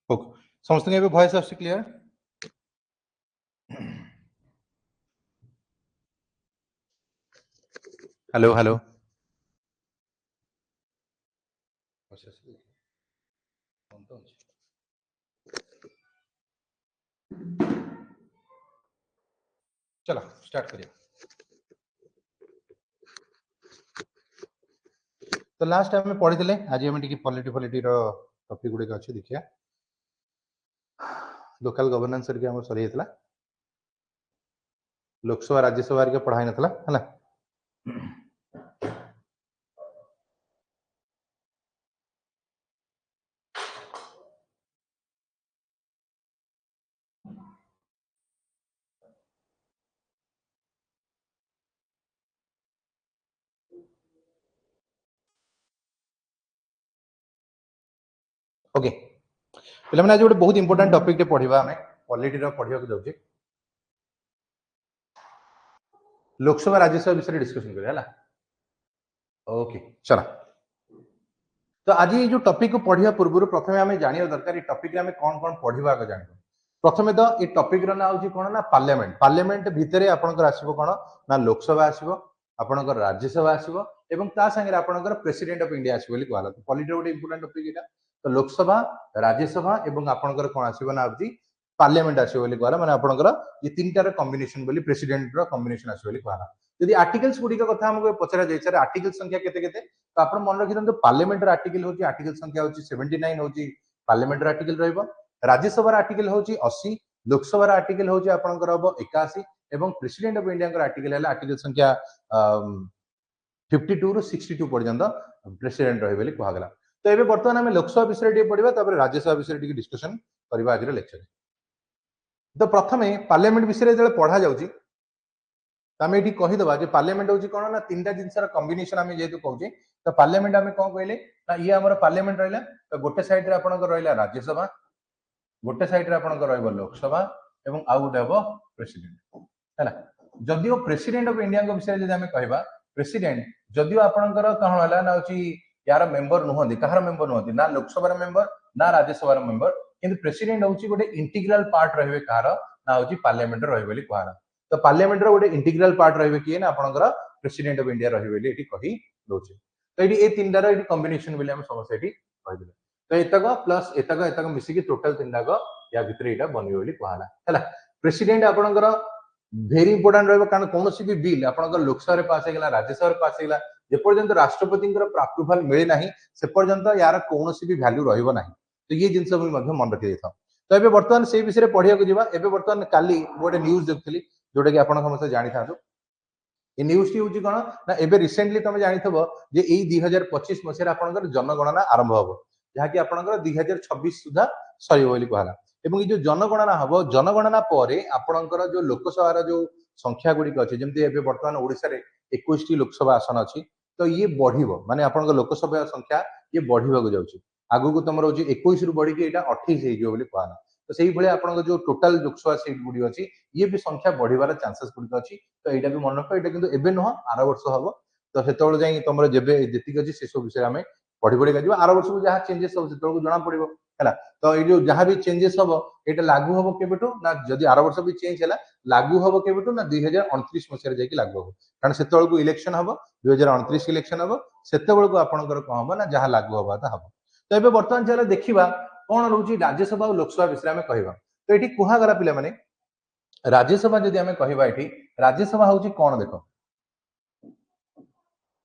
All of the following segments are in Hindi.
ओके समस्त के वॉइस आस क्लियर हेलो हेलो चलो स्टार्ट करिए। तो लास्ट टाइम में पढ़ी आज आम टी पॉलिटी टॉपिक गुड़िक अच्छे देखिए लोकल गवर्नेंस सरी जाता लोकसभा राज्यसभा पढ़ाई नाला है ओके पे आज गोटे बहुत इंपोर्टेंट टॉपिक पढ़ा आम पॉलिटी पढ़ा जाऊे लोकसभा राज्यसभा विषय डिस्कशन करिया ओके चलो। तो आज ये जो टॉपिक को पढ़िया पूर्व प्रथम आम जाना दरकार ये टॉपिक में कौन कौन पढ़ा आगे जान प्रथम तो ये टॉपिक ना हूँ कौन ना पार्लियामेंट पार्लियामेंट भितर आपंकर आसो कौन ना लोकसभा आसो आपंकर राज्यसभा आसो एवं ता संगे आपंकर प्रेसिडेंट ऑफ इंडिया आसो कहला पॉलिटी गोटे इंपोर्टेंट टॉपिक यहाँ तो लोकसभा राज्यसभा एवं आपंकर कौन आसो ना हूँ पार्लियामेंट आसो कहला माने आपंकर ये तीन टार कॉम्बिनेशन बोली प्रेसिडेंट रो कॉम्बिनेशन आसो कहला यदि आर्टिकल्स गुड़िक कथा हमको पचरा जाए सर आर्टिकल संख्या केते केते तो आप मन रखी था पार्लियामेंट आर्टिकल होची आर्टिकल संख्या होची 79 होची पार्लियामेंट आर्टिकल रहइबो राज्यसभा आर्टिकल होची 80 लोकसभा आर्टिकल होची आपनकर हबो 81 एवं प्रेसिडेंट ऑफ इंडिया का आर्टिकल है आर्टिकल संख्या 52 रु 62 पर्यंत प्रेसिडेंट रहे बोली कहगला। तो एबे वर्तमान हम लोकसभा विषय पढ़िबा तापर राज्यसभा विषय डिस्कशन करबा आज लेक्चर। तो प्रथमे पार्लियामेंट विषय जब पढ़ा जाउची आम ये कहीदबा जो पार्लियामेंट हूँ कौन ना तीन जिनसर कम्बिनेशन आम जेहतु कहूँ तो पार्लियामेंट आम कौन कहले ना ये आम पार्लियामेंट रहा तो गोटे सैड्रे आप रहा राज्यसभा गोटे सैड्रे आप लोकसभा और आउ गोटे हम प्रेसिडेंट है जदिव प्रेसिडेंट ऑफ इंडिया विषय जब आम कह प्रेसिडेंट जदिव आपंकर कौन है ना यार मेंबर नुहति कहार मेंबर नुहति ना लोकसभा मेंबर ना राज्यसभा मेंबर किंतु प्रेसिडेंट हूँ गोटे इंटीग्राल पार्ट रहे कहार ना हूँ पार्लियामेंट रही कहला। तो पार्लियामेंट गोटे इंटीग्राल पार्ट रही किए ना आपंकर प्रेसिडेंट ऑफ इंडिया रही कही दौचे। तो ये तीन टार कॉम्बिनेशन बोली हम समस्त ये कहीदे तो एतक प्लस एतक एतक मिसिकी टोटल तीन टाक या भितर यहाँ बनवे कहला है प्रेसिडेंट आपंकर भेरी इंपोर्टाट रहा कारण कौन भी बिल आपंकर लोकसभा पास होगा राज्यसभा पास होगा जेपर्यंत राष्ट्रपति अप्रूवाल मिले ना से पर्यंत यार कौन भी भैल्यू रहा तो ये जिनस मन रखी था। तो ये बर्तमान से विषय पढ़िया जावा बर्तमान काली गोटे न्यूज देखुली जोटा कि आप समस्त जानी था ये न्यूज टी हूँ कौन ना एबे रिसेंटली तुम जानिथबो जे एई 2025 मसीह आपनकर जनगणना आरंभ हबो जहाँकि आपनकर 2026 सुधा सरी बोली कहला एवं ये जो जनगणना हबो जनगणना परे आपनकर जो लोकसभा जो संख्या गुड़िक अच्छे जमी एबे वर्तमान ओडिशा रे 21 टी लोकसभा आसन अच्छी तो ये बढ़िबो माने आपनकर लोकसभा संख्या ये बढ़िबाको जाउची आगु को तुमर होची 21 रु बढ़ी के एटा 28 हे जो बोली कहला। तो सही भले आपन जो टोटल लोकसभा सीट गुडी अच्छी ये भी संख्या बढ़िबार चांसेस गुडी अच्छी तो यहाँ भी मन रख ये किंतु एबे नुह आर वर्ष हम तो से जाई तुम जेबे जेतिक अच्छी से सब विषय आम पढ़ी पढ़ी जा आर वर्ष को जहाँ चेंजेस हम से जना पड़ो है तो ये जो जहाँ भी चेंजेस हम ये लागू हम केबेठू ना जदि आर वर्ष भी चेंज है लागू हम केबेठू ना 2029 मसीह जाकि लागू हम कारण से इलेक्शन हम 2029 इलेक्शन हम से आपंकर कौन हम ना जहाँ लागू हवा हम। तो ये बर्तमान चलो देखा कौन रोचे राज्यसभा और लोकसभा विषय में कहवा तो ये कहगला पे राज्यसभा जदि आम कहवा ये राज्यसभा हूँ कौन देख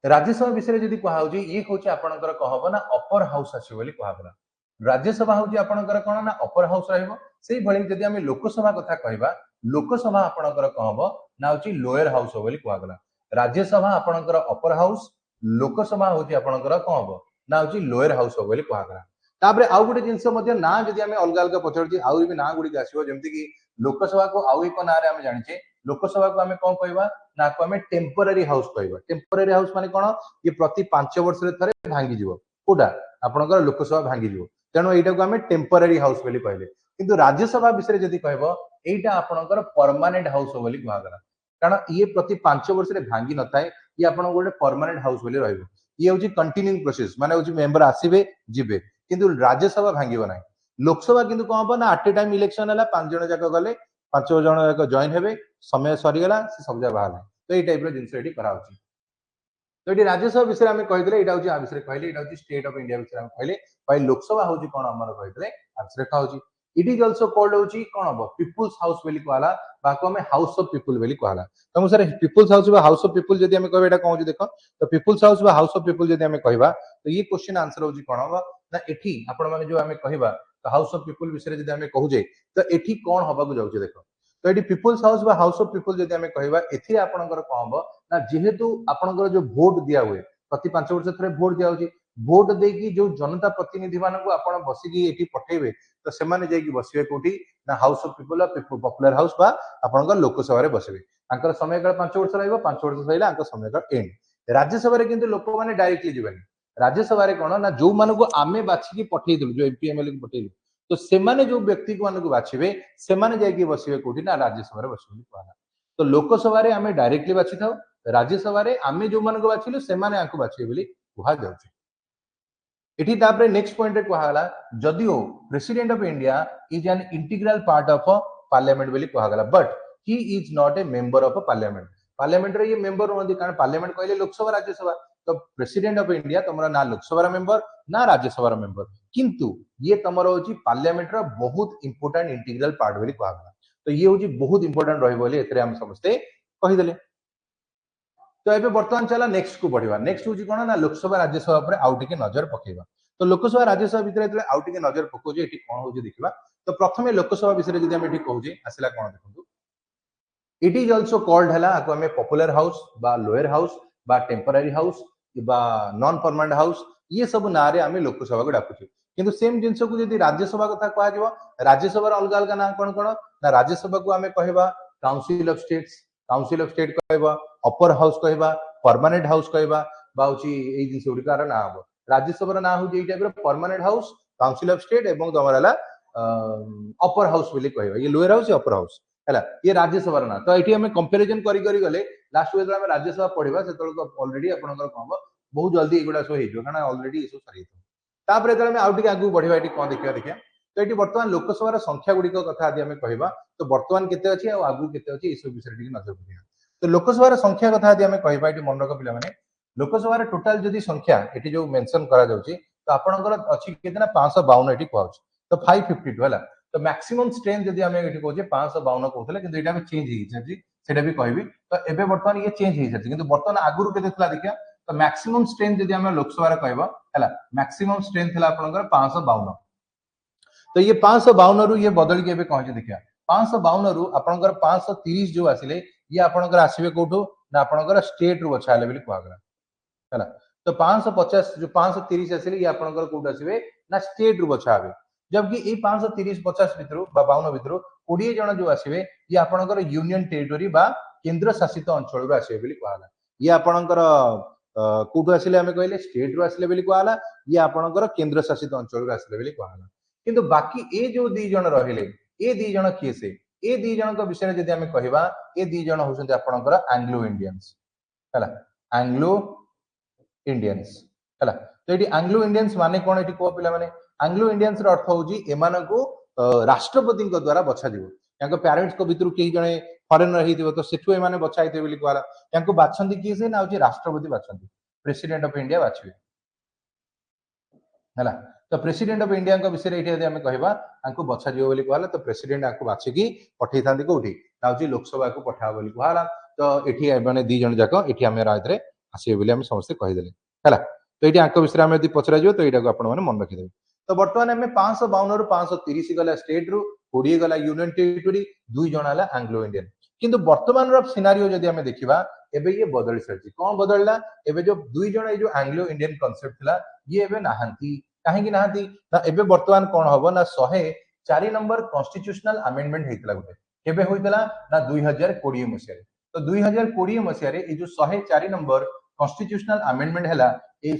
राज्यसभा विषय जदि कहुँ ये हूँ आपंकर कह ना अपर हाउस आसो कहगला राज्यसभा हूँ आपंकर कौन ना अपर हाउस रही आम लोकसभा कथा कहवा लोकसभा आपंकर कह ना हूँ लोअर हाउस बोली कहगला राज्यसभा आपंकर अपर हाउस लोकसभा हूँ आपंकर कौन हम ना हूँ लोअर हाउस बोली कहगला। तापरे आउ गोटे जिनस ना जदि आम अलग अलग पचार आउ भी ना गुड़िक आसो जमीक लोकसभा को आउ एक ना आम जाने लोकसभा को आम कौन कहवा ना को आम टेम्पोरारी हाउस कहवा टेम्पोरारी हाउस माने कौन ये प्रति 5 वर्ष थे भांगी कौटा आपंकर लोकसभा भांगी तेणु यहाँ को आम टेम्पोरारी हाउस बोली कहले किंतु राज्यसभा विषय जदि कह यहाँ आपंकर परमानेंट हाउस बोली कहगला कारण ये प्रति 5 वर्ष भांगी न थाए ये आप गोटे परमानेंट हाउस बोली रही ये हूँ कंटिन्यूइंग प्रोसेस माने हूँ मेंबर आसबे जिबे किंतु राज्यसभा भांगिब ना लोकसभा किंतु कौन हम ना एट ए टाइम इलेक्शन है 5 जन जाक गले 5 जन जाक जॉइन हेबे समय सरीगला से सब जगह बाहर तो ये टाइप जिनस ये कराऊँ तो ये राज्यसभा विषय में कहते यहाँ हूँ विषय कहले यहाँ स्टेट ऑफ इंडिया विषय कहले भाई लोकसभा हूँ कौन आम कहते आंसर रेखा हूँ इट इज ऑल्सो कॉल्ड हूँ कौन हम पीपुल्स हाउस बोली कहला आम हाउस ऑफ पीपुल बोली कहला तो मुझे sir people's house house of people जब कह यहाँ कौन देख तो people's house house of people जब कह तो ये क्वेश्चन आंसर हूँ कौन हम ना एठी आपण मैंने जो आम कह हाउस ऑफ पीपुल विषय जब आम कहूजे तो ये कौन हवा जाऊे देख तो ये people's house house of people जब आम कह ए आपंकर कौन हम ना जेहेतु आपंकर जो भोट दिया हुए प्रति 5 वर्ष थे भोट दिया भोट देकी जो जनता प्रतिनिधि मान आप बसिकी पठेबे तो से बसवे कौटी ना house of people popular house आपंकर लोकसभा बसवे समय काल 5 वर्ष रहा 5 वर्ष सैला समय काल एंड राज्यसभा लोक मैंने डायरेक्टली जीवन राज्यसभा कौन ना जो मान को आम बाछिकी पठेलु जो एमपी एमएलए को पठेलु तो से जो व्यक्ति मान को बाछे से बसवे कौटी ना राज्यसभा बसवे कहला तो लोकसभा आम डायरेक्टली बाछि था राज्यसभा आम जो मान को बाछिलु से बाछे बोली कह जाउछि एठी तापरे नेक्स्ट पॉइंट रे कहला जदियो president of India is an integral part of parliament बोली कहला but he is not a member of parliament parliament रे ये मेंबर होती कारण पार्लियामेंट कहले लोकसभा राज्यसभा तो प्रेसिडेंट ऑफ इंडिया तुमरा ना लोकसभा मेंबर ना राज्यसभा मेंबर किंतु ये तुमर होची पार्लियामेंट रो बहुत इंपोर्टेंट इंटीग्रल पार्ट बोली कहला तो ये होची बहुत इंपोर्टेंट रही बोली एतरे हम समझते कहि देले तो ये बर्तमान चला नेक्स्ट को बढ़िया नेक्स्ट हूँ कौन ना लोकसभा राज्यसभा पर आउ टिके नजर पकेबा तो लोकसभा राज्यसभा भितर आउ टिके नजर पकाउजे एठी कौन होजे देखिबा तो प्रथमे लोकसभा विषय जदि हम एठी कहूजे आसिला कौन देखंतु इट इज आल्सो कॉल्ड हला आको हमें पॉपुलर हाउस बा लोअर हाउस बा टेम्पररी हाउस बा नॉन परमानेंट हाउस ये सब ना रे हमें लोकसभा को डाकुछे किंतु सेम जिंस को जदि राज्यसभा कथा कहा जिवो राज्यसभा अलग अलग ना कौन कौन ना राज्यसभा को हमें कहबा काउंसिल ऑफ स्टेट कहबा अपर हाउस कहबा परमानेंट हाउस कहबा बाउची ए जिंस गुड़िकार ना हम राज्यसभा ना हो type permanent house council of state एवं तुम अपर हाउस बोली कहबा ये लोअर हाउस अपर हाउस है ये राज्यसभा ना तो ये हमें कंपेरिजन करी गले लास्ट जो राज्यसभा पढ़ा से ऑलरेडी आपंकर कौन हम बहुत जल्दी एगुड़ा सब हो कारण ऑलरेडी ये सब सर आउ टे आगे बढ़ा ये कौन देखा देखिए तो ये बर्तमान लोकसभा संख्या गुड़िक कथा आदि आम कहवा तो बर्तमान केते अच्छी आगू केते अच्छी ये सब विषय नजर पड़ेगा तो लोकसभा संख्या कथा आदि आम कहवा ये मन रख पे लोकसभा टोटाल जदि संख्या ये जो मेंशन करा जाउची तो आपनकर अच्छी केतना 552 एटी कहउछ तो 552 हला तो मैक्सिमम स्ट्रेंथ जदि हम एटी कहउछे 552 कहउतले किंतु एटा में चेंज ही छै सेटा भी कहबी तो एबे वर्तमान ये चेंज ही छै किंतु वर्तमान आगुरु केते थला देखिया तो मैक्सिमम स्ट्रेंथ जदि हम लोकसभा रे कहबा हला मैक्सिमम स्ट्रेंथ हला आपनकर 552 तो ये 552 रु ये बदल के एबे कहजे देखिया 552 रु आपनकर 530 जो आसिले ये आपनकर आसीबे कोठो ना आपनकर स्टेट रु बछाले बोली कहगला है तो 550 जो 530 आसिले ये आपनकर कोड आसीबे ना स्टेट रु बछाबे जबकि ये 530 50 भितरु बा 52 भितरु 20 जन जो आसीबे ये आपनकर यूनियन टेरिटरी बा केंद्र शासित अंचल रु आसीबे बोली कहला ये आपनकर कोड आसिले हमें कहले स्टेट रु आसिले बोली कहला ये आपनकर केंद्र शासित अंचल रु आसिले बोली कहला किंतु बाकी ए जो दी जन रहिले ए दी जन किए से ए दी जन को विषय जदि हमें कहबा ए दी जन होसंते आपनकर एंग्लो इंडियंस हला एंग्लो इंडियंस हला तो ये एंग्लो इंडियंस माने कोन एटी को पिला माने एंग्लो इंडियंस रो अर्थ होजी एमान को राष्ट्रपति को द्वारा बछा दिबो याको पेरेंट्स को भितरु केही जने फॉरेनर हिथिबो तो सेठु ए माने बछाइते बोली कहला याको बाछंती किए से ना होजी राष्ट्रपति बाछंती प्रेसिडेंट ऑफ इंडिया बाछिबे हला तो प्रेसिडेंट ऑफ इंडिया का विषय ये आम कहवा आपको बछा जीव बोली कहला तो प्रेसिडेंट आपको बाछिकी पठे था कौटी ना लोकसभा को पठा बोली कहला तो ये मैंने दी जन जाक ये आम राय आसवे बोली समस्ते कहीदे है तो ये विषय में यदि पचरा तो यहाँ आप मन रखिदेवे तो बर्तमान आम 552 रु 530 गला स्टेट रु 20 गला यूनियन टेरिटोरी 2 जन है एंग्लो इंडियन किंतु वर्तमान सिनारियो जदि आम देखा एबे ये बदल सारी कौन बदलला एबे जो 2 जन ये जो एंग्लो इंडियन कॉन्सेप्ट थिला ये एबे नाहंती कहीं नाहंती ना एबे वर्तमान कौन हम ना 104 नंबर कॉन्स्टिट्यूशनल अमेंडमेंट होइतला गुटे केबे होइतला ना 2020 मसिया तो 2020 मसिया रे ये जो 104 नंबर कॉन्स्टिट्यूशनल अमेंडमेंट हैला ए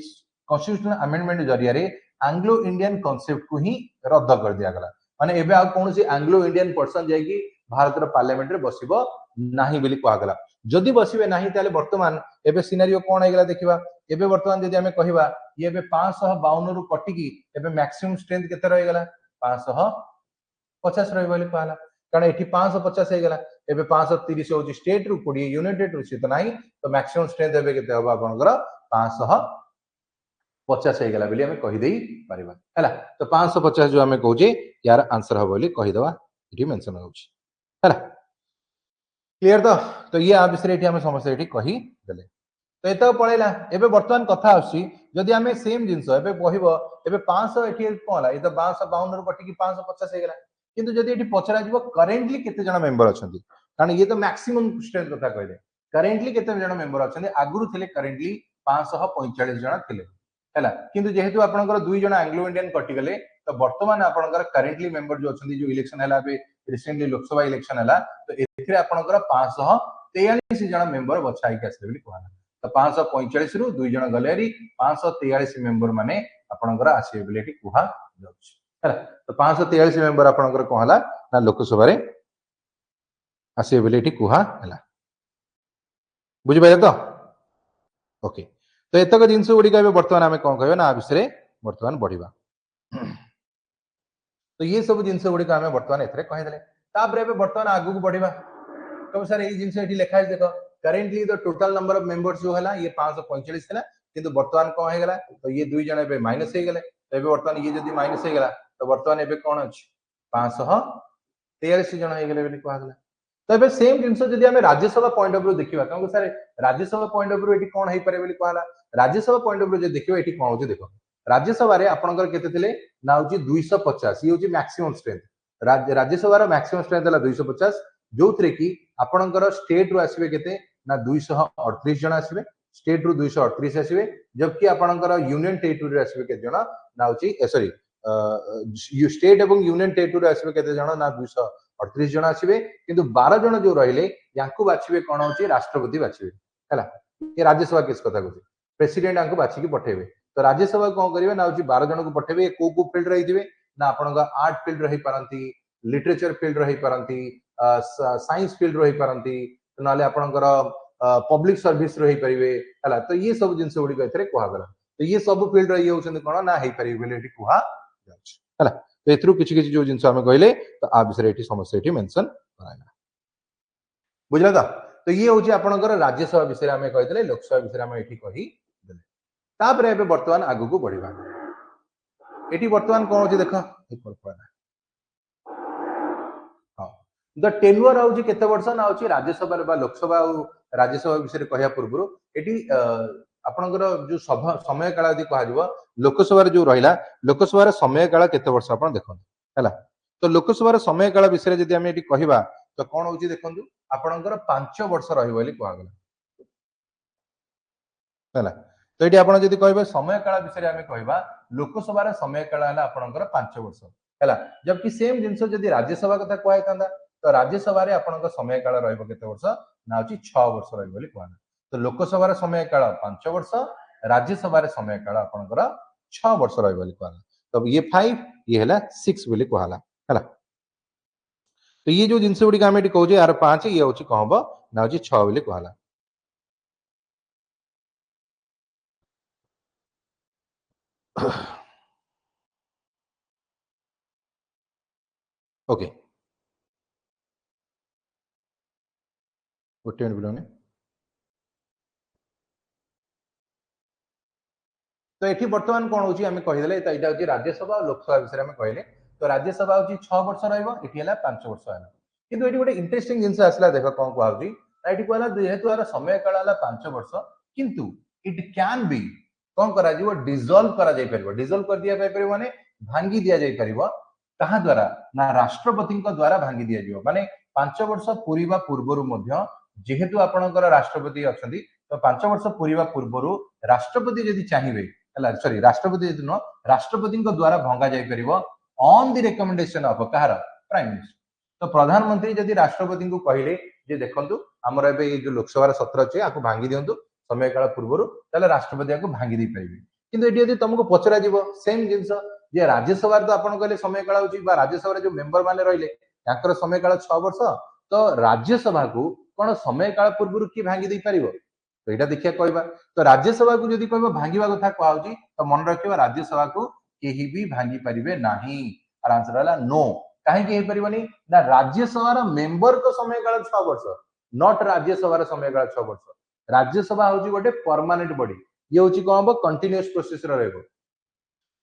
कॉन्स्टिट्यूशनल अमेंडमेंट जरिया रे एंग्लो इंडियन कांसेप्ट को ही रद्द कर दिया गला माने एबे आ कोन सी एंग्लो इंडियन पर्सन जायकी भारत रो पार्लियामेंट रे बसिबो नाही बोली कहा गला जदि बसिबे नाही ताले वर्तमान एबे सिनारियो कोन आइगला देखिबा एबे वर्तमान जदि हमें कहबा ये एबे 552 रु कटिकी एबे मैक्सिमम स्ट्रेंथ केते रहि गला 550 रही बोली कहला कारण एठी 550 हे गेला एबे 530 होची स्टेट रु 20 यूनिट रु सित नाही तो मैक्सिमम स्ट्रेंथ एबे केते होबा आपनकर 550 हे गेला बोली हमें कहि देई परिबा हैला तो 550 जो हमें कहूजे यार आंसर हो बोली कहि दवा एठी मेंशन होची हैला क्लियर तो ये आ विषय एठी हमें समस्या एठी कहि देले तो एत पळैला एबे वर्तमान कथा आसी जदि हमें सेम जिंस एबे कहबो एबे 500 एठी कोला ए तो 552 रु कटि की 550 हे गेला किंतु जदि एठी पचरा जिवो करेंटली केते जण मेंबर अछंती कारण ये तो मैक्सिमम स्ट्रेंथ कथा कहले करेंटली केते जण मेंबर अछंती आगुरु थिले करेंटली 545 जण थिले हैला किंतु जेहेतु आपनकर दुई जण एंग्लो इंडियन कटि गले तो वर्तमान आपनकर करेंटली मेंबर जो अछंती जो इलेक्शन हैला बे रिसेंटली लोकसभा इलेक्शन हैला तो एथिरे आपनकर 543 जण मेंबर बछाई के आसले बोली कहला तो 545 रु दुई जण गलेरी 543 मेंबर माने आपनकर आसे बोली एठी कुहा जाउछ हैला तो 543 मेंबर आपनकर कहला ना लोकसभा रे आसे बोली एठी कुहा हैला बुझि पाइले तो ओके तो एतक जिनस गुड़िक बर्तमान आम कौन कह ना विषय बर्तमान बढ़िया तो ये सब जिनस गुड़िक आम बर्तमान एहीदे बर्तमान आगू बढ़िया तो सर ये जिन लिखा है देख करेंटली तो टोटल नंबर ऑफ मेंबर्स जो है ये 545 था किंतु बर्तमान कौन हो गला तो ये दुई जन ए माइनस हो गले तो बर्तमान ये जब माइनस हो गला तो बर्तमान एबे कौन अच्छी 543 जन हो गले कहला तो ये सेम जिन जब आम राज्यसभा पॉइंट ऑफ व्यू देखा क्योंकि sir Rajya Sabha point of view ये कौन हो पारे कहला राज्यसभा पॉइंट ऑफ व्यू जो देखिए ये कौन हो देख राज्यसभा रे आपनकर केते थिले ना होची 250 ये होची maximum strength Rajya Sabha maximum strength है 250 जो थरे की आपनकर स्टेट रु आसीबे केते ना 238 जन आसीबे स्टेट रु 238 आसीबे जबकि आपनकर यूनियन टेरिटरी आसीबे केते जन ना होची सॉरी स्टेट एवं यूनियन टेरिटरी आसीबे केते जन ना 238 जन आसीबे किंतु 12 जन जो रहिले याकू बाछिबे कोन होची राष्ट्रपति बाछिबे हैला ये राज्यसभा किस कथा कहू प्रेसिडेंट आंको बाछिकी पठेबे तो राज्यसभा कौन करेंगे ना 12 जन को पठेबे को फील्ड रही ना आपण आर्ट फील्ड रही पारंती लिटरेचर फील्ड रही पारंती साइंस फील्ड रही पारंती नाले आपणकर पब्लिक सर्विस रही परिवे हला तो ये सब जिंस गुडी एथरे कुहा गला तो ये सब फील्ड रही होछन कोन ना हे परिवे बोले एठी कुहा जाछ हला तो एथरु किछि किछि जो जिंस हमें कहले तो आ विषय एठी समस्या एठी मेंशन कराइला बुझला तो ये होची आपणकर राज्यसभा विषय हमें कहतले लोकसभा विषय हमें एठी कही देले तापर एबे वर्तमान आगु को बढ़िबा एठी वर्तमान कोन होची देखो एक पड़ना हां द टेन्योर होची केते वर्ष ना होची राज्यसभा बा लोकसभा और राज्यसभा विषय कहया पूर्व एठी आपनकर जो सभा समय काल यदि कहा जिवो लोकसभा रे जो रहिला लोकसभा रे समय काल केते वर्ष आपन देखन हैला तो लोकसभा रे समय काल विषय यदि हम एठी कहिबा तो कोन होची देखंतु आपनकर 5 वर्ष रहिबो बोली कहा गेला हैला तो ये आपड़ जब कहे समय काल विषय आम कह लोकसभा समय काल है आपंकर 5 वर्ष है जबकि सेम जिन जब राज्यसभा कथा कहता तो राज्यसभा आपण समय काल रते वर्ष ना हूँ 6 वर्ष रही कहला तो लोकसभा समय काल 5 वर्ष राज्यसभा समय काल आपंकर 6 वर्ष रही कहला तब ये 5 ये है 6 बोली कहला है तो ये जो जिन गुड़िक आम कहूँ यार 5 ये हूँ कौन हम ना हूँ 6 बोली कहला ओके गोटे मिनट बिलोने तो ये बर्तमान कौन होची आम कहीदे तो यहाँ हूँ राज्यसभा और लोकसभा विषय में कहले तो राज्यसभा हूँ 6 वर्ष रही 5 वर्ष है किंतु ये गोटे इंटरेस्टिंग जिन आसला देख कौन कहूँ ये कहला जेहेतु यार समय काल है 5 वर्ष किंतु इट कैन बी कौन करा डिजल्व करा जाय परिबो डिजल्व कर दिया परिबो माने भांगी दिया जाय परिबो कहा द्वारा ना राष्ट्रपति द्वारा भांगी दिया जिवो माने 5 वर्ष पूरीबा पूर्वरु मध्य जेहेतु आपणकर राष्ट्रपति अछंती तो 5 वर्ष पूरीबा पूर्वरु राष्ट्रपति यदि चाहिबे हला सॉरी राष्ट्रपति यदि न राष्ट्रपति द्वारा भंगा जाय परिबो ऑन द रिकमेंडेशन ऑफ कहार प्राइम मिनिस्टर तो प्रधानमंत्री यदि राष्ट्रपति को कहले जे देखंतु हमर एबे जो लोकसभा सत्र अछि आकु भांगी दियंतु समय काल पूर्व ताले राष्ट्रपति आपको भांगी दे पारे किंतु एटी यदि तुमको पचरा जीवो सेम जिंस जे राज्यसभा तो आपन कहले समय काल होची बा राज्यसभा जो मेंबर माने रहिले याकर समय काल 6 वर्ष तो राज्यसभा को कोन समय काल पूर्व की भांगी दे पारिबो तो एटा देखिया कहबा तो राज्यसभा को यदि कहबा भांगीबा कथा कहउची तो मन रखिबा राज्यसभा को केही भी भांगी परिबे नाही आर आंसर हला नो काहे कि हे परिबनी ना राज्यसभा रा मेंबर को समय काल 6 वर्ष नॉट राज्यसभा रा समय काल 6 वर्ष राज्यसभा होची गोटे परमानेंट बॉडी ये होची कोन हबो कंटीन्यूअस प्रोसेस रा रहबो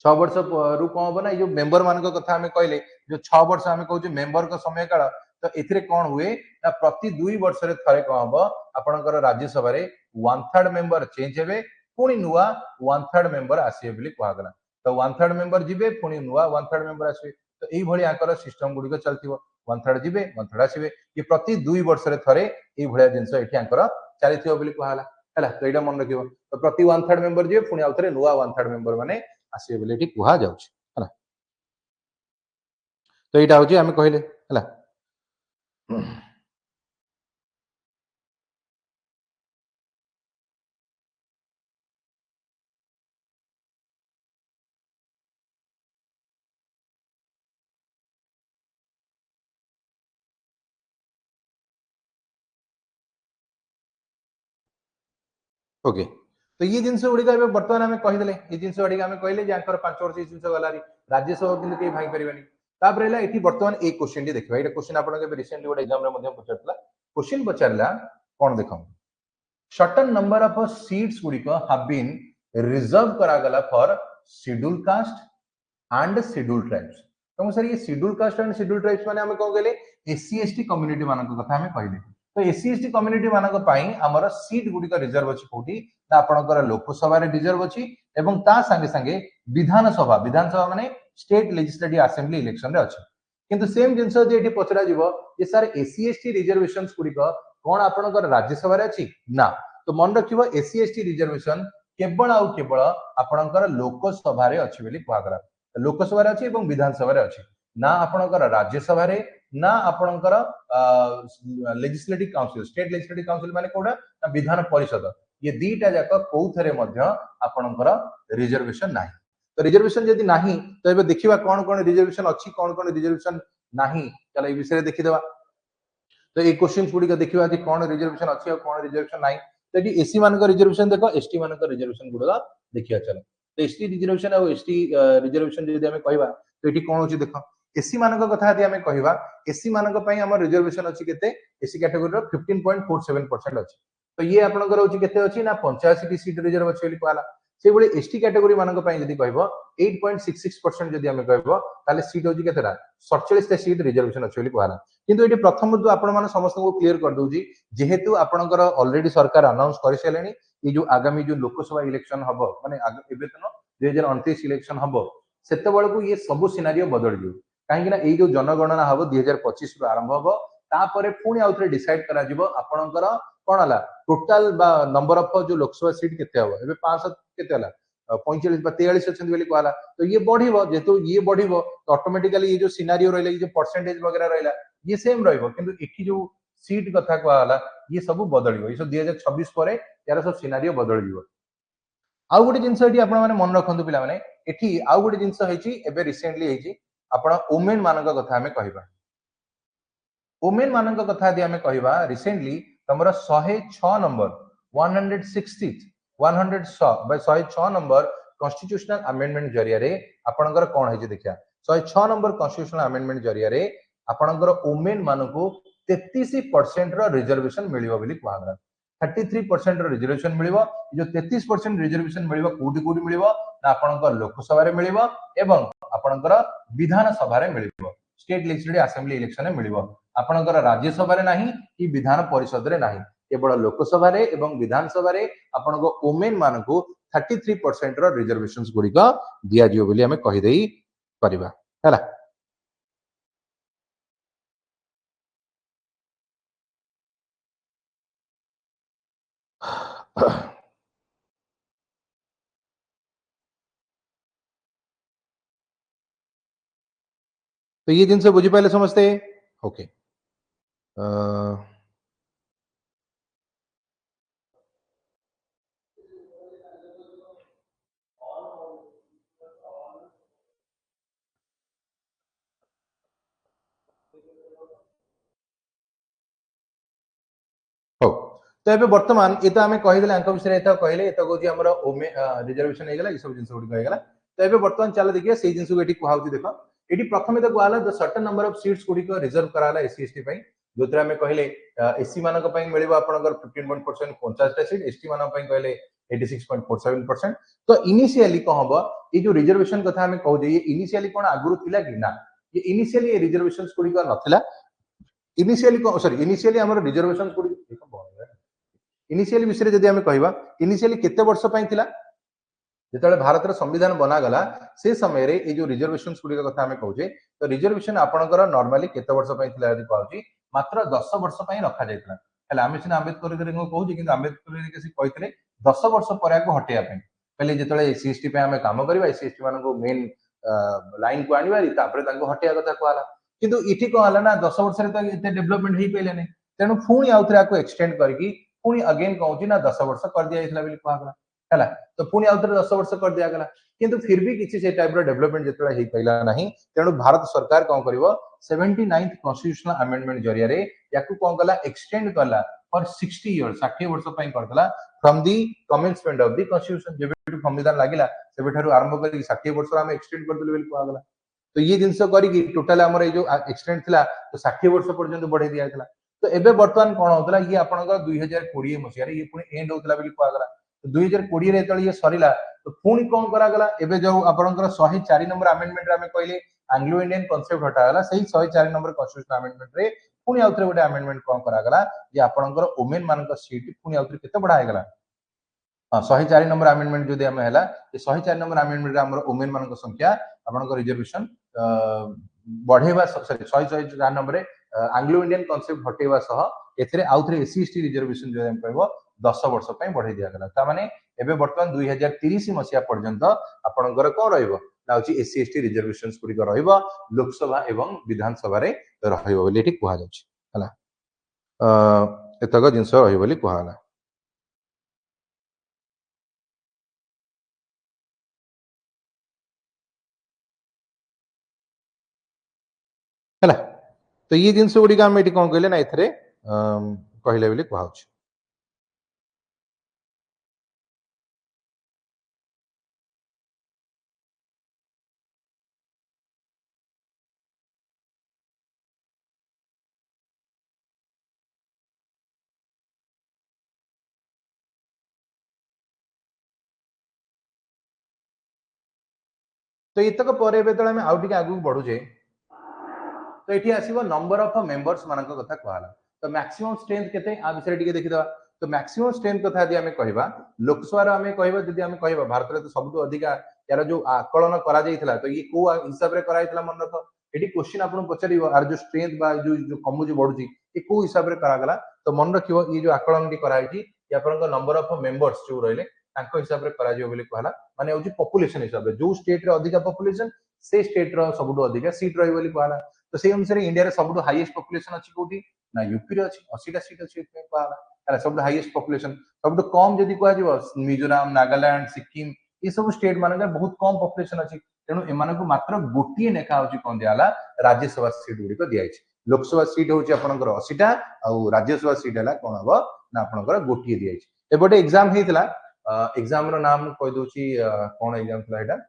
6 वर्ष रु कोन हबो ना जो मेंबर मान को कथा हमें कहले जो 6 वर्ष हमें कहू मेंबर को समय काल तो एथिरे कोन हुए ना प्रति 2 वर्ष रे थरे कोन हबो आपनकर राज्यसभा रे 1/3 मेंबर चेंज हेबे पुनी नुवा 1/3 मेंबर आसीबे बोली कहआ गला तो 1/3 मेंबर जिबे पुनी नुवा 1/3 मेंबर आसीबे तो एई भली आकर सिस्टम गुडी को चलतिबो 1/3 जिबे 1/3 आसीबे ये प्रति 2 वर्ष रे थरे एई भलिया जिंस एठी आकर चलिथिबो बोली कहला हला तो एटा मन रखिबो तो प्रति 1/3 मेंबर जिबे पुनी आउथरे नुवा 1/3 मेंबर माने आसीबे बोली एठी कहआ जाउछ हला तो एटा होची हमें कहले हला ओके तो ये जिनस गुड़ी बर्तमान आम कहीदे ये जिन गुड़ी आम कहले 5 वर्ष जिन गलारी राज्यसभा कि कहीं भाई पारे तापर ये बर्तमान ये क्वेश्चन टी देखा ये क्वेश्चन आप रिसेंटली गोटे एग्जाम पचार क्वेश्चन पचारा कौन देख सर्टन नंबर ऑफ सीट्स गुड़िक हैव बीन रिजर्व करागला for schedule caste and schedule tribes तो सर ये schedule caste and schedule tribes माने हमें कौन कहले एससी एसटी कम्युनिटी मानक कथा हमें कहले तो एससी एसटी कम्युनिटी मानक पई हमर सीट गुड़िक रिजर्व अछि कोठी ना आपनकर लोकसभा रे रिजर्व अछि एवं ता संगे संगे विधानसभा माने स्टेट लेजिस्लेटिव असेंबली इलेक्शन रे अछि किंतु सेम जिंस जे एठी पचरा जीवो जे सर एससी एसटी रिजर्वेशंस गुड़िक कोन आपनकर राज्यसभा रे अछि ना तो मन रखिबो एससी एसटी रिजर्वेशन केवल आउ केवल आपनकर लोकसभा रे अछि बोली कहगरा लोकसभा रे अछि एवं विधानसभा रे अछि ना आपनकर राज्यसभा रे ना आपनकर legislative council state legislative council माने कोडा ना विधान परिषद ये दीटा जाक कोउथरे मध्य आपनकर रिजर्वेशन नाही तो रिजर्वेशन यदि नाही तो एबे देखिबा कोन कोन रिजर्वेशन अछि कोन कोन रिजर्वेशन नाही चला ए विषय देखि देबा तो ए क्वेश्चंस गुडी का देखिबा कि कोन रिजर्वेशन अछि और कोन रिजर्वेशन नाही तो एटी एससी मानक रिजर्वेशन देखो एसटी मानक रिजर्वेशन गुडा देखिया चलो तो एसटी रिजर्वेशन और एसटी रिजर्वेशन यदि हमें कहबा तो एटी कोन होची देखो एससी मानक कथा यदि हमें कहबा एससी मानक पई हमर रिजर्वेशन अछि केते एससी कैटेगरी रो 15.47% अछि तो ये आपनकर होची केते अछि ना 85 टी सीट रिजर्व अछि बोली कहला से बळे एसटी कैटेगरी मानक पई यदि कहबो 8.66% यदि हमें कहबो ताले सीट होची केतेरा 47 टा सीट रिजर्वेशन अछि बोली कहला किंतु एटी प्रथम तो आपण माने समस्त को क्लियर कर दोजी जेहेतु आपनकर ऑलरेडी सरकार अनाउंस कर सेलेनी ये जो आगामी जो लोकसभा इलेक्शन हबो माने एबे तनो 2029 इलेक्शन हबो सेते बळकू ये सब सिनारियो बदल जियो काहे कि ना ए जो जनगणना हबो 2025 रु आरंभ हबो तापरे पुणी आउथरे डिसाइड करा जिवो आपनकर कोन हला टोटल बा नंबर ऑफ जो लोकसभा सीट केते हबो एबे 500 केते हला 45 बा 43 अछन बोली कहला तो ये बढ़िबो जेतु ये बढ़िबो तो ऑटोमेटिकली ये जो सिनारियो रहले जो परसेंटेज वगैरह रहला ये सेम रहइबो किंतु एठी जो सीट कथा कहला ये सब बदलिबो ये सब 2026 परे यार सब सिनारियो बदल जिवो आउ गोटे जिंस एठी आपण माने मन रखंतु पिला माने एठी आउ गोटे जिंस होईची एबे रिसेंटली होईची आपण वुमेन मानक कथा हमें कहबा वुमेन मानक कथा यदि हमें कहबा रिसेंटली तमरा 106 नंबर 106 नंबर कॉन्स्टिट्यूशनल अमेंडमेंट जरिया रे आपनकर कोन है जे देखिया 106 नंबर कॉन्स्टिट्यूशनल अमेंडमेंट जरिया रे आपनकर वुमेन मानको 33% रो रिजर्वेशन मिलिबो बोली कहगरा 33% रो रिजर्वेशन मिलिबो जो 33% रिजर्वेशन मिलिबो कोडी कोडी मिलिबो ना आपनकर लोकसभा रे मिलिबो एवं आपनकर विधान सभा रे मिलिबो स्टेट लेजिस्लेटिव असेंबली इलेक्शन रे मिलिबो आपनकर राज्यसभा रे नाही कि विधान परिषद रे नाही केवल लोकसभा रे एवं विधान सभा रे आपनको वुमेन मानको 33% रो रिजर्वेशंस गुडी का दिया जियो बोली हमें कहि देई परिबा हैला तो ये जिनसे बुझी पाइले समझते ओके हो तो एबे वर्तमान ये तो हमें कहि देले अंक विषय एता कहले एता गोजी हमर रिजर्वेशन हे गेला ई सब जिंस गुडी कहि गेला तो एबे वर्तमान चला देखिए सेही जिंस को एठी कहउची देखो एटी प्रथम तो कहला the certain number of seats गुडी को रिजर्व कराला एससी एसटी पई जोतरे हमें कहले एससी मानक पई मिलिबो आपनकर 15.4% 50 टा सीट एसटी मानक पई कहले 86.47%। तो इनिशियली कौन हम ये जो रिजर्वेशन कथा हमें कहू ये इनिशियली कौन आगुरु थिला कि ना ये इनिशियली रिजर्वेशंस गुडी को नथिला इनिशियली सॉरी इनिशियली हमर रिजर्वेशंस गुडी इनिशियली विषय जदि हमें कहबा इनिशियली केते वर्ष पई थिला जिते भारत संविधान बनागला से समय रे ये जो रिजर्वेशन गुड़िक कथा आम कहे तो रिजर्वेशन आपंकर नॉर्मली केते वर्ष कहूँ मात्र 10 वर्ष रखा जाता है आम सीना आंबेडकर कहूँ कि आंबेडकर कहते 10 वर्ष पर हटेगा पहले जो एससी एसटी आम कम करवा एससी एसटी मान मेन लाइन को आनी हटेगा कथा कहला किंतु इठी कौन है ना 10 वर्ष डेभलपमेंट हो पारे तेणु पुणी आउ थे एक्सटेंड करके पुणी अगेन कहूँ ना 10 वर्ष कर दिया कहला है तो पुणी आउ थे 10 वर्ष कर दिगला किंतु फिर भी किसी से टाइप डेभलपमेंट जो हो पारा ना तेणु भारत सरकार कौन कर 79th कॉन्स्टिट्यूशनल अमेंडमेंट जरिया या कौन कला एक्सटेंड कला फॉर 60 इयर्स 60 वर्ष करदेला from the commencement of the constitution जब संविधान लगिला से आरंभ कर 60 वर्ष आम एक्सटेंड करदेलु कहगला तो ये जिनस करी टोटाल आम जो एक्सटेंड थिला तो 60 वर्ष पर्यंत बढ़े दिया तो एबे वर्तमान कौन होता ये आपंकर 2020 मसीह ये पुणी एंड होता कहगला 2020 ये सरला तो पुणी कौन करागला एबे जो आपनकर 104 नंबर अमेंडमेंट रे कहले एंग्लो इंडियन कांसेप्ट हटागला सही 104 नंबर कॉन्स्टिट्यूशन अमेंडमेंट रे पुणी आउथरे गोटे अमेंडमेंट कौन करागला जे आपनकर वुमेन मानक सीट पुणी आउथरे केते बढ़ागला हाँ 104 नंबर अमेंडमेंट जो आम है 104 नंबर अमेंडमेंट आम वुमेन मान संख्या आपन रिजर्वेशन बढ़ेवा sorry 104 number Anglo Indian concept हटेवा सह एथिरे आउथरे एससी एसटी रिजर्वेशन जो हम कहबो 10 वर्ष पई बढ़े दिया गला ता माने एबे वर्तमान 2030 मसिया पर्यंत आपनकर को रहइबो ना होची एससी एसटी रिजर्वेशंस गुडी को रहइबो लोकसभा एवं विधानसभा रे रहइबो बोली ठीक कहा जाउची हला एतक जिंस रहइबो बोली कहाला है तो ये जिनस गुड़ी आम ये कौन कहले ना एथरे कहले बोली कहउछ तो इतक पर आम आउ टे आगू बढ़ुचे तो ये आसो नंबर ऑफ मेंबर्स मान कथा कहला तो मैक्सिमम स्ट्रेंथ केते आ विषय टिके देखिदवा तो मैक्सिमम स्ट्रेंथ कथा यदि आम कहबा लोकसभा आम कहबा जदि आम कहबा भारत में तो सबुठ अधिका यार जो आकलन करा जायथिला तो ये को हिसाब रे करा जायथिला मन रख एटी क्वेश्चन आपन पचारिबो आर जो स्ट्रेंथ बा जो कमु जो बढ़ुची ये को हिसाब रे करा गला तो मन रखिबो ये जो आकलन टी करा आइची ये आपन नंबर ऑफ मेंबर्स जो रहले तांको हिसाब रे करा जियो बोली कहला माने होची पॉपुलेशन हिसाब रे जो स्टेट रे अधिका पॉपुलेशन से स्टेट रो सबुठ अधिका सीट रही बोली कहला तो से अनुसार इंडिया रे सबुठ हाईएस्ट पॉपुलेशन अछि कोठी ना यूपी रे अछि 80 टा सीट अछि कहला है सबुठ हाईएस्ट पॉपुलेशन सबुठ कम जदि कह जिवो मिजोरम नागालैंड सिक्किम ये सब स्टेट मानक बहुत कम पॉपुलेशन अछि तेणु एमान को मात्र गोटिए नेखा होची कोन दियाला राज्यसभा सीट गुडी को दियाइछ लोकसभा सीट होची आपनकर 80 टा आ राज्यसभा सीट हला कोन हबो ना आपनकर गोटिए दियाइछ एबोटे एग्जाम हेतला एग्जाम रो नाम कह दोची कोन एग्जाम थला एटा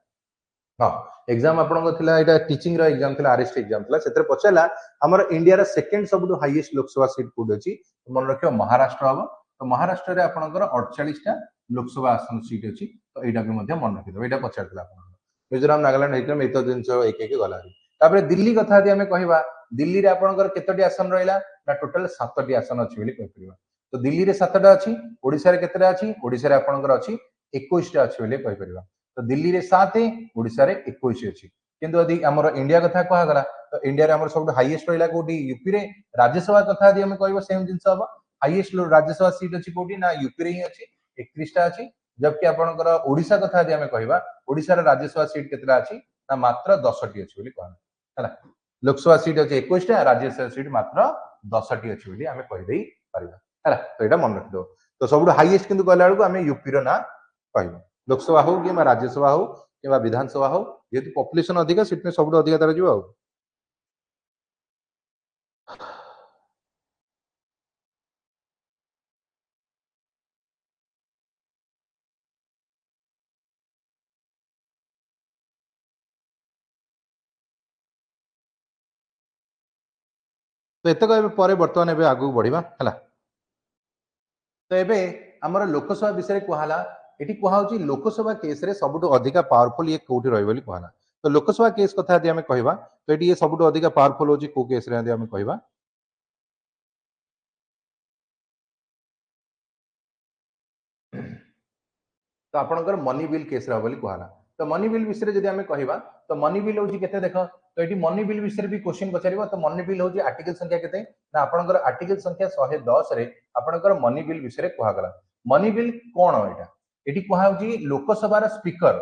हाँ एग्जाम आपन टीचिंग रो एग्जाम थिला आरएसटी एग्जाम थिला सेतरे पछला हमर इंडिया रा second सबुठु highest Lok Sabha seat code अछि मन रखियो महाराष्ट्र हबो तो महाराष्ट्र रे आपनकर 48 टा लोकसभा आसन सीट अछि तो एटा भी मध्ये मन रखिदो एटा पछारथिला आपन मिजोरम नागालैंड हेतम एतो दिन एक एक गला तापर दिल्ली कथा यदि हमें कहबा दिल्ली रे आपनकर केतोटी आसन रहिला ना टोटल 7 टी आसन अछि बोली कहि परिबा तो दिल्ली रे 7 टा अछि ओडिसा रे केतरा अछि ओडिसा रे आपनकर अछि 21 टा अछि बोली कहि परिबा तो दिल्ली रे 7 ओडिसा रे 21 अछि किंतु यदि हमर इंडिया कथा कहा गला तो इंडिया रे हमर सब हाईएस्ट रहिला कोठी यूपी रे राज्यसभा कथा यदि हम कहबो सेम जिंस हबो हाईएस्ट राज्यसभा सीट अछि कोठी ना यूपी रे ही अछि 31 टा अछि जबकि आपनकर ओडिसा कथा यदि हम कहबा ओडिसा रे राज्यसभा सीट केतरा अछि ना मात्र 10 टी अछि बोली कहला हला लोकसभा सीट अछि 21 टा राज्यसभा सीट मात्र 10 टी अछि बोली हमें कहि देई परिबा हला तो एटा मन रख दो तो सब हाईएस्ट किंतु कहला बेलको हमें यूपी रो ना कहबो लोकसभा हो कि राज्यसभा हो कि विधानसभा हो जेहेतु पॉपुलेशन अधिका सीट में सब अधिका तार जो तो एतक पर बर्तमान एबे आगु बढ़िबा हला। तो एबे हमर लोकसभा विषय कहला एठी कहउची लोकसभा केस रे सबुठु अधिका पावरफुल ये कोठी रहइ बोली कहला। तो लोकसभा केस कथा यदि हमें कहबा तो एठी ये सबुठु अधिका पावरफुल होची को केस रे यदि हमें कहबा तो आपनकर मनी बिल केस रा बोली कहला। तो मनी बिल विषय जदि हमें कहबा तो मनी बिल होची केते देखो तो एठी मनी बिल विषय भी क्वेश्चन पचारिबो। तो मनी बिल होची आर्टिकल संख्या केते ना आपनकर आर्टिकल संख्या 110 रे आपनकर मनी बिल विषय कहा गला। मनी बिल कोन एटा एठी कहा होची लोकसभा रा स्पीकर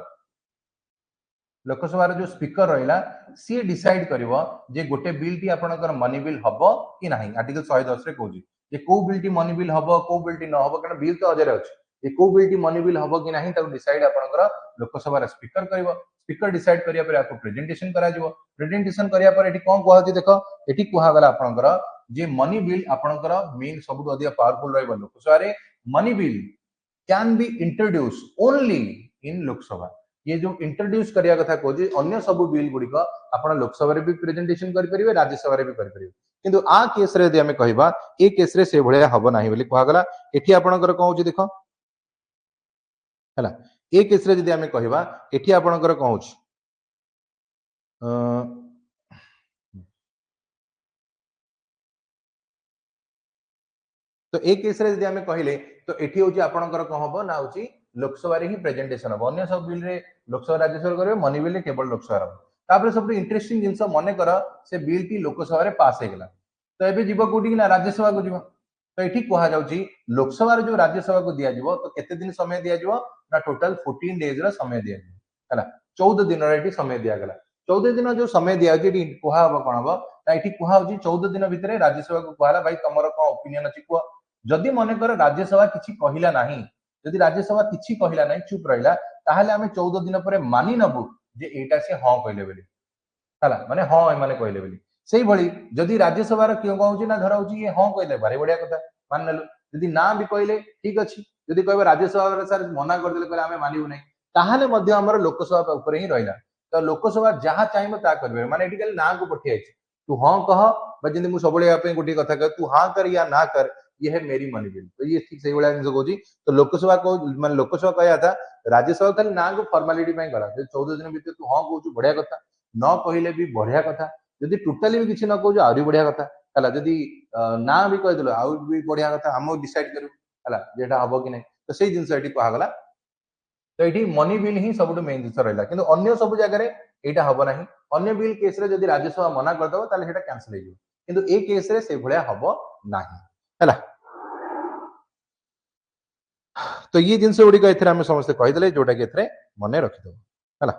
लोकसभा जो स्पीकर रहिला सी डिसाइड करिवो जे गोटे बिल टी आपनकर मनी बिल हबो कि नाही। आर्टिकल 110 रे कहूची जे को बिल टी मनी बिल हबो को बिल टी न हबो कारण बिल तो अजरे अछि ये को बिल टी मनी बिल हबो कि नाही ताको डिसाइड आपनकर लोकसभा रा स्पीकर करिवो। स्पीकर डिसाइड करिया पर आपको प्रेजेंटेशन करा जिवो। प्रेजेंटेशन करिया पर एठी कोन कहउची देखो एठी कहा गला आपनकर जे मनी बिल आपनकर मेन सबुठ अधिक पावरफुल रहइबो लोकसभा रे। Money bill can be introduce only in Lok Sabha. ये जो इंट्रोड्यूस करिया कथा कहउची अन्य सब बिल गुडी को आपण लोकसभा रे भी प्रेजेंटेशन करि परिबे राज्यसभा रे भी करि परिबे किंतु आ केस रे यदि हमें कहबा ए केस रे से भलिया हबो नाही बोली कहा गला। एठी आपनकर कोन होची देखो हला ए केस रे यदि हमें कहबा एठी आपनकर कोन होची तो ए केस रे यदि हमें कहले तो एठी होची आपनकर कोन हबो ना होची लोकसभा रे ही प्रेजेंटेशन हबो। अन्य सब बिल रे लोकसभा राज्यसभा करबे मनी बिल रे केवल लोकसभा हबो। तापर सब इंटरेस्टिंग जिंस मने कर से बिल टी लोकसभा रे पास हे गेला तो एबे जीवो कोठी ना राज्यसभा को जीवो। तो एठी कहा जाउची लोकसभा रे जो राज्यसभा को दिया जीवो तो केते दिन समय दिया जीवो ना टोटल 14 डेज रा समय दिया जीवो हला। 14 दिन रे एठी समय दिया गेला। 14 दिन जो समय दिया जे एठी कहा हबो कोन हबो ना एठी कहा होची 14 दिन भितरे राज्यसभा को कहला भाई तमरो कोन ओपिनियन अछि को जदि मन कर राज्यसभा किछि कहिला नाही जदि राज्यसभा किछि कहिला नाही चुप रहिला ताहाले हमें 14 दिन परे मानि नबु जे एटा से हां कहले बेली हला माने हां ए माने कहले बेली। सेही भली जदि राज्यसभा रा क्यों कहउची ना धर होची ये हां कहले बारे बढ़िया कथा मान नलु जदि ना भी कहले ठीक अछि जदि कहबे राज्यसभा रे सर मना कर देले कहले हमें मानिबु नाही ताहाले मध्ये हमर लोकसभा ऊपर ही रहिला। तो लोकसभा जहां चाहिबो ता करबे माने एठी खाली ना को पठी आइछि तू हां कह बा जिंदे मु सबले या पे गोटी कथा कह तू हां कर या ना कर ये है मेरी मनी बिल। तो ये ठीक सही वाला जिंस कहउची तो लोकसभा को माने लोकसभा कहया था राज्यसभा खाली ना को फॉर्मेलिटी में करा 14 दिन भीतर तू हां कहउछु बढ़िया कथा न कहिले भी बढ़िया कथा जदि टोटली भी किछि न कहउछु आउरी बढ़िया कथा हला जदि ना भी कह देलो आउ भी बढ़िया कथा हम डिसाइड करू हला जेटा हबो कि नै। तो सेही जिंस एठी कहा गला। तो एठी मनी बिल ही सबुठु मेन जिंस रहला किंतु अन्य सब जगह रे एटा हबो नाही। अन्य बिल केस रे जदि राज्यसभा मना कर दबो ताले सेटा कैंसिल हे जिवो किंतु ए केस रे से भलिया हबो नाही हला। तो ये जिनस गुड़िक एथरे आम समस्त कहीदे जोटा कि एथरे मन रखिदब है।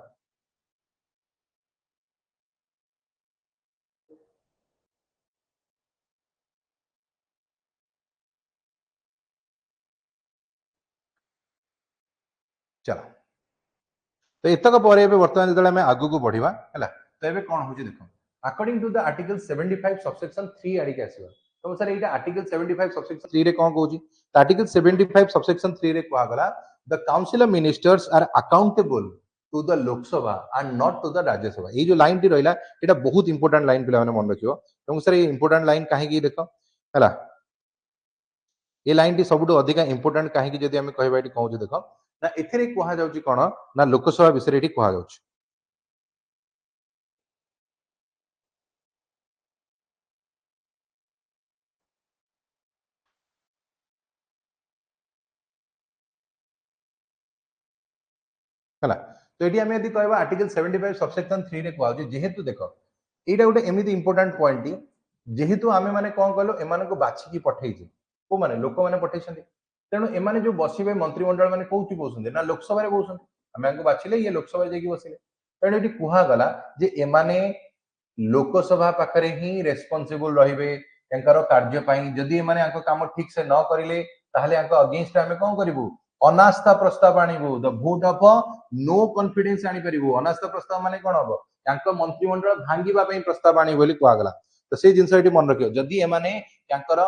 चलो तो एतक पर बर्तमान जो आग को बढ़ा है तो ये कौन हो देख according to the article 75 subsection 3 आड़िक आसो तो सर ये आर्टिकल 75 सबसेक्शन 3 रे कौन कहूँ आर्टिकल 75 सबसेक्शन 3 रे कहगला the council of ministers are accountable to the Lok Sabha and not to the Rajya Sabha. ये जो लाइन टी रहा ये बहुत इंपोर्टेंट लाइन पे मन रखियो तो सर ये इंपोर्टेंट लाइन कहीं देख है ये लाइन टी सब अधिक इंपोर्टेंट कहीं जब आम कहवा कहूँ देख ना एथिरे कहा जाउची कोन ना लोकसभा विषय एठी कहा जाउची हला। तो एठी हम यदि कहबा आर्टिकल 75 सबसेक्शन 3 रे कहा जाउची जेहेतु देखो एटा गोटे एमिति इंपोर्टेंट पॉइंट टी जेहेतु आमे माने कोन कहलो एमान को बाछि की पठेइछे को माने लोक माने पठेइछन्ते तेनु एमाने जो बसिबे मंत्रिमंडल माने कोउची बोसन्ते ना लोकसभा रे बोसन्ते आमे आंको बाछिले ये लोकसभा जेकी बसिले तेनु एठी कुहा गला जे एमाने लोकसभा पाखरे ही रेस्पोंसिबल रहिबे एंकर कार्य पई जदि एमाने आंको काम ठीक से न करिले ताहले आंको अगेंस्ट आमे कोन करिवु अनास्था प्रस्ताव आनिबु the vote of no confidence आनी परिबु। अनास्था प्रस्ताव माने कोन हबो यांको मंत्रिमंडल भांगीबा पई प्रस्ताव आनी बोली कुहा गला। तो से जिंस एठी मन रखियो जदि एमाने यांकर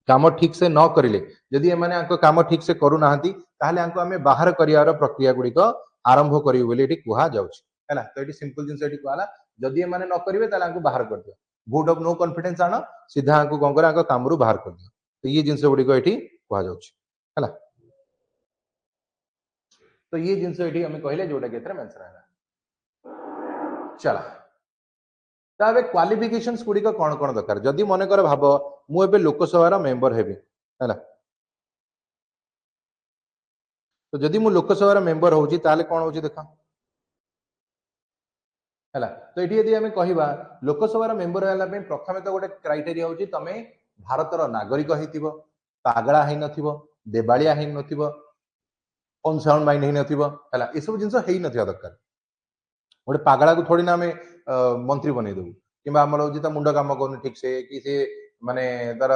काम ठीक से न करिले जदि एमाने आंको काम ठीक से करू नाहंती ताहले आंको हमें बाहर करियार प्रक्रिया गुडी को आरंभ करियो बोली एठी कुहा जाउछि हैला। तो एठी सिंपल जिंस एठी कुहाला जदि एमाने न करिवे ताहले आंको बाहर कर दियो भोट ऑफ नो कॉन्फिडेंस आना सीधा को कोन करा काम रु बाहर कर दियो तो ये जिंस गुडी को एठी कहा जाउछ हला तो ये जिंस एठी हम कहले जोटा केतरे मेंशन है चला ताबे क्वालिफिकेशंस गुडी को कोन कोन दरकार जदी मने कर भाबो मु एबे लोकसभा रो मेंबर हेबी हला तो जदि मु लोकसभा रो मेंबर होउची ताले कोन होउची देखा हला तो एठी यदि हमें कहिबा लोकसभा रो मेंबर होला पे प्रथमे तो गोटे क्राइटेरिया होउची तमे भारत रो नागरिक हेतिबो पागळा हेइ नथिबो देबाळिया हेइ नथिबो अनसाउंड माइंड हेइ नथिबो हला ए सब जिंस हेइ नथिया दरकार गोटे पागळा को थोड़ी ना हमें मंत्री बनै देबू किबा हमर होउची त मुंडा काम करनु ठीक से कि से माने तार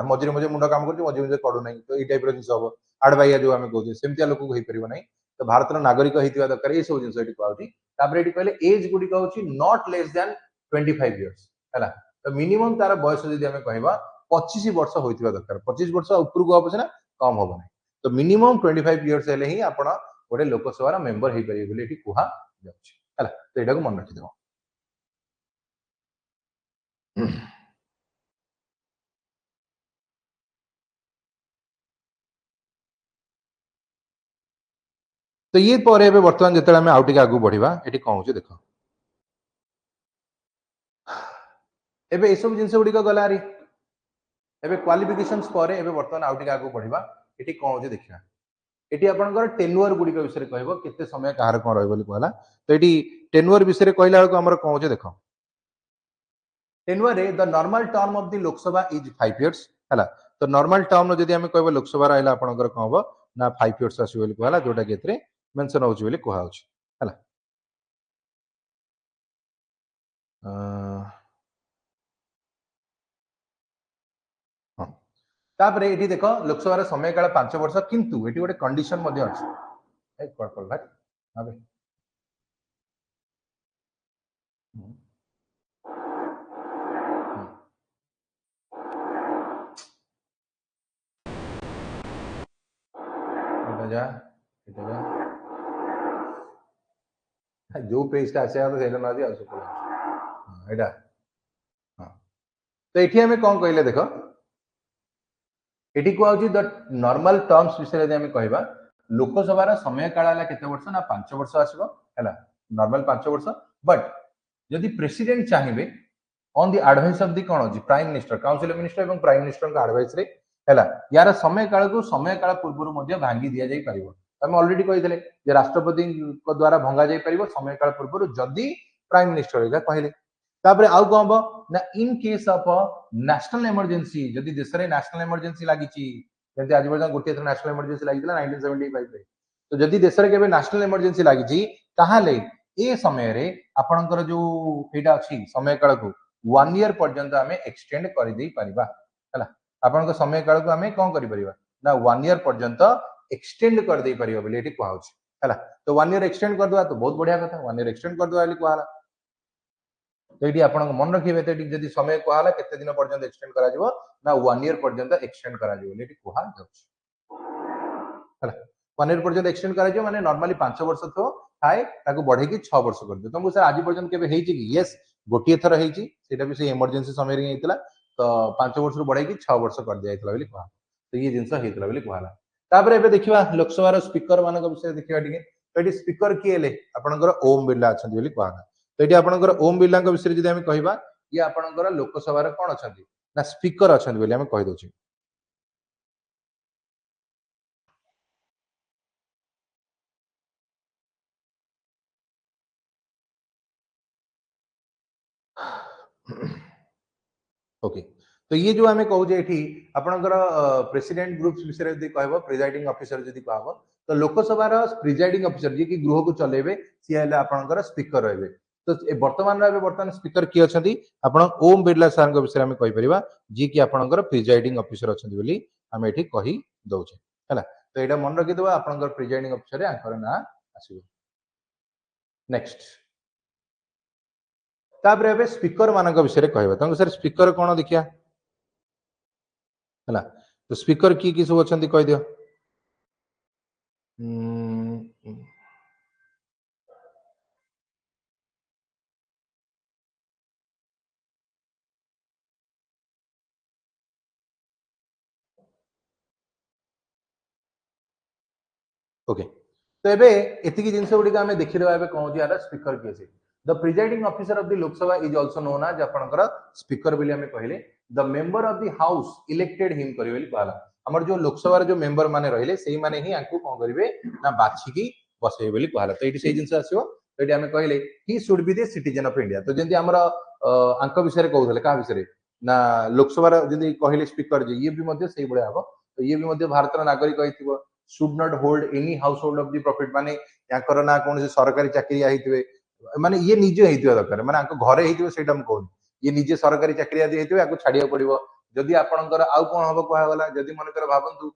मझिरे मझिरे मुंडा काम करची मझिरे मझिरे पडु नै तो ई टाइप रो जिंस हबो आडबाइया जो हमें कहू सेमतिया लोक को हेइ परिबो नै तो भारत रो नागरिक हेतिबा दरकार ए सब जिंस एठी कहउची तापर एठी कहले एज गुडी कहउची नॉट लेस देन 25 इयर्स हला तो मिनिमम तार बयस जदि हमें कहबा 25 वर्ष होइतिबा दरकार 25 वर्ष ऊपर को हबो ना कम हबो नै तो मिनिमम 25 इयर्स हेले ही आपण गोटे लोकसभा रो मेंबर हेइ परिबे बोली एठी कुहा जाउची हला तो एटा को मन रखि देबो तो ये पर एबे वर्तमान जेतेला हमें आउट के आगु बढ़िबा एठी कोन होची देखो एबे ए सब जिंस गुडी को गलारी एबे क्वालिफिकेशंस पर एबे वर्तमान आउट के आगु बढ़िबा एठी कोन होची देखिया एठी आपनकर टेन्युअर गुडी को विषय कहबो केते समय कहार कोन रहबो बोली कहला तो एठी टेन्युअर विषय कहला को हमर कोन होची देखो टेन्युअर रे the normal term of the Lok Sabha is 5 years हला तो नॉर्मल टर्म जदि हमें कहबो लोकसभा रहला आपनकर कोन हबो ना 5 इयर्स आसी बोली कहला जोटा केतरे मेंशन होची बोली कहा होची हला अ हां तापर एठी देखो लोकसभा समय काल 5 वर्ष किंतु एठी गोटे कंडीशन मध्ये अछि ए कोन कोन भाई अबे एटा जा एटा जा जो पेज टा आसे सेटा ना दिया सुपर एटा हां तो एठी हमें कोन कहले देखो एठी को आउची द नॉर्मल टर्म्स विषय यदि हमें कहबा लोकसभा रा समय काल हला केते वर्ष ना 5 वर्ष आसीबो हला नॉर्मल 5 वर्ष बट यदि प्रेसिडेंट चाहिबे on the advice of the कोन होची प्राइम मिनिस्टर काउंसिल मिनिस्टर एवं प्राइम मिनिस्टर का एडवाइस रे हला यार समय काल को समय काल पूर्व मध्ये भांगी दिया जाई परिबो हम ऑलरेडी कहितले जे राष्ट्रपति को द्वारा भंगा जाई परिबो समय काल पूर्व जदि प्राइम मिनिस्टर एगा कहले तापर आउ कोन हबो ना in case of national emergency जदि देश रे नेशनल इमरजेंसी लागिची जदि आज पर्यंत गोटे थर नेशनल इमरजेंसी लागितला 1975 रे तो जदि देश रे केबे नेशनल इमरजेंसी लागिची ताहाले ए समय रे आपनकर जो एटा अछि समय काल को 1 ईयर पर्यंत हमें एक्सटेंड कर दे परिबा हला आपनकर समय काल को हमें कोन करि परिबा ना 1 ईयर पर्यंत एक्सटेंड कर दे परिबा बोली एठी कहउछ हला तो 1 ईयर एक्सटेंड कर दवा तो बहुत बढ़िया कथा 1 ईयर एक्सटेंड कर दवा बोली कहला तो ये आपन मन रखिए जदि समय कहला केते दिन पर्यंत एक्सटेंड करा जिवो ना 1 ईयर पर्यंत एक्सटेंड करा जिवो लेटी कहा जाउछ हला 1 ईयर पर्यंत एक्सटेंड करा जिवो माने नॉर्मली 5 वर्ष तो थाए ताको बढ़े की 6 वर्ष कर दे तुमको सर आज पर्यंत केबे हेई छि कि यस गोटिए थर हेई छि सेटा भी से इमरजेंसी समय रे हेइतला तो 5 वर्ष रु बढ़े की 6 वर्ष कर दिया हेइतला बोली कहा तो ये जिंस हेइतला बोली कहला तापर एबे देखिबा लोकसभा रो स्पीकर मानक विषय देखिबा ठीक तो एटी स्पीकर किए ले आपनकर ओम बिरला अछन बोली कहला तो ये आपनकर ओम बिरला विषय जदि हम कहबा ये आपनकर लोकसभा रे कोन अछंती ना स्पीकर अछंती बोली हम कहि दोछि ओके तो ये जो हमें कहू जे एठी आपनकर प्रेसिडेंट ग्रुप्स विषय जदि कहबो प्रिजाइडिंग ऑफिसर जदि कहबो तो लोकसभा रो प्रिजाइडिंग ऑफिसर जे कि गृह को चलेबे सी हेले आपनकर स्पीकर रहबे तो ए वर्तमान स्पीकर की अछंती आपण ओम बिरला सर को विषय हम कहि परिबा जे कि आपनकर प्रिजाइडिंग ऑफिसर अछंती बोली हम एठी कहि दउछे हैला तो एटा मन रखि देबा आपनकर प्रिजाइडिंग ऑफिसर रे आंकर ना आसीबो नेक्स्ट तापर एबे स्पीकर मानक विषय रे कहबा तंग सर स्पीकर कोन देखिया हैला तो स्पीकर की सब अछंती कहि दियो ओके तो एबे एतिकी जिंस गुडी आमे देखि देबा एबे कोन यार स्पीकर के से the presiding officer of the Lok Sabha is also known as आपनकर स्पीकर बोली आमे कहले the member of the house elected him करिवे बोली कहला हमर जो लोकसभा जो मेंबर माने रहले सेही माने ही आंकु कोन करिवे ना बाछि की बसै बोली कहला तो एटी सेही जिंस आसीबो तो एटी आमे कहले he should be the citizen of India तो जेंति हमर आंक विषय रे कहउथले का विषय रे ना लोकसभा जेंति कहले स्पीकर जे ये भी मध्ये सेही बळे हबो तो ये भी मध्ये भारतर नागरिक होइतिबो should not hold any household of the profit माने याकर ना कोन सरकारी चाकरी आइतिबे माने ये निजे हेतिबा दरकार माने आंको घरे हेतिबे सेटा हम कहू ये निजे सरकारी चाकरी आदि हेतिबे आको छाडिया पड़िबो जदि आपनकर आउ कोन हबो कहला गला जदि मन कर भाबंतु